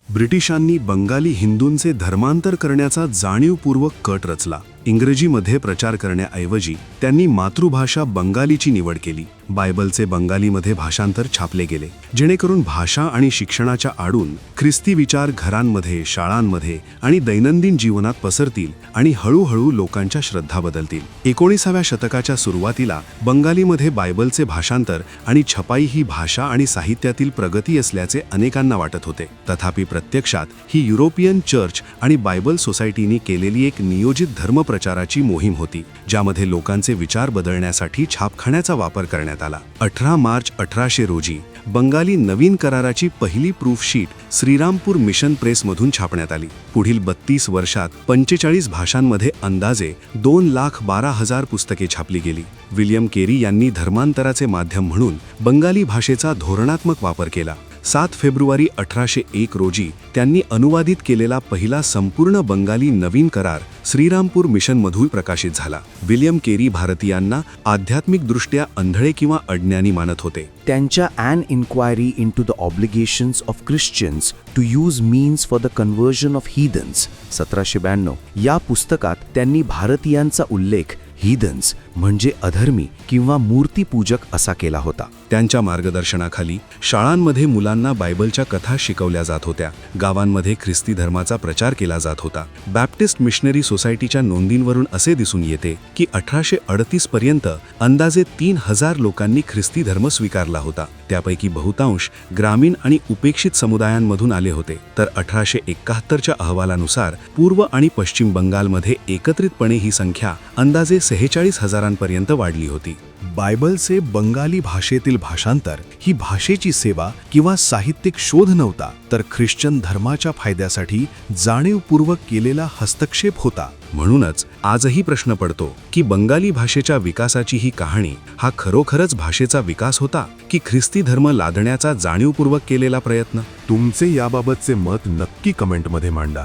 ब्रिटिशांनी बंगाली हिंदूंचे धर्मांतर करण्याचा जाणीवपूर्वक कट रचला. इंग्रजीमध्ये प्रचार करण्याऐवजी त्यांनी मातृभाषा बंगालीची निवड केली. बायबलचे बंगालीमध्ये भाषांतर छापले गेले, जेणेकरून भाषा आणि शिक्षणाच्या आडून ख्रिस्ती विचार घरांमध्ये, शाळांमध्ये आणि दैनंदिन जीवनात पसरतील आणि हळूहळू लोकांच्या श्रद्धा बदलतील. 19व्या शतकाच्या सुरुवातीला बंगालीमध्ये बायबलचे भाषांतर आणि छपाई ही भाषा आणि साहित्यातील प्रगती असल्याचे अनेकांना वाटत होते. तथापि प्रत्यक्षात ही युरोपियन चर्च आणि बायबल सोसायटीनी केलेली एक नियोजित धर्मप्रचाराची मोहीम होती, ज्यामध्ये लोकांचे विचार बदलण्यासाठी छापखान्याचा वापर करण्यात आला. 18 मार्च 1800 रोजी बंगाली नवीन कराराची पहिली प्रूफ शीट श्रीरामपूर मिशन प्रेसमधून छापण्यात आली. पुढील 32 वर्षात 45 भाषांमध्ये अंदाजे 2,12,000 पुस्तके छापली गेली. विल्यम केरी यांनी धर्मांतराचे माध्यम म्हणून बंगाली भाषेचा धोरणात्मक वापर केला. 7 फेब्रुवारी 1801 रोजी त्यांनी अनुवादित केलेला पहिला संपूर्ण बंगाली नवीन करार श्रीरामपूर मिशनमधून प्रकाशित झाला. विल्यम केरी भारतीयांना आध्यात्मिकदृष्ट्या अंधळे किंवा अज्ञानी मानत होते. त्यांच्या an inquiry into the obligations of Christians to use means for the conversion of heathens 1792 या पुस्तकात त्यांनी भारतीयांचा उल्लेख हिदन्स म्हणजे अधर्मी किंवा मूर्तीपूजक असा केला होता. त्यांच्या मार्गदर्शनाखाली शाळांमध्ये मुलांना बायबलच्या कथा शिकवल्या जात होत्या. गावांमध्ये ख्रिस्ती धर्माचा प्रचार केला जात होता. बॅप्टिस्ट मिशनरी सोसायटीच्या नोंदींवरून असे दिसून येते की 1838 पर्यंत अंदाजे 3000 लोकांनी ख्रिस्ती धर्म स्वीकारला होता. त्यापैकी बहुतांश ग्रामीण आणि उपेक्षित समुदायांमधून आले होते. तर 1871च्या अहवालानुसार पूर्व आणि पश्चिम बंगालमध्ये एकत्रितपणे ही संख्या अंदाजे 46,000पर्यंत वाढली होती. बायबलचे बंगाली भाषेतील भाषांतर ही भाषेची सेवा किंवा साहित्यिक शोध नव्हता, तर ख्रिश्चन धर्माच्या फायद्यासाठी जाणीवपूर्वक केलेला हस्तक्षेप होता. म्हणूनच आजही प्रश्न पडतो की बंगाली भाषेच्या विकासाची ही कहाणी हा खरोखरच भाषेचा विकास होता की ख्रिस्ती धर्म लादण्याचा जाणीवपूर्वक केलेला प्रयत्न? तुमचे याबाबतचे मत नक्की कमेंटमध्ये मांडा.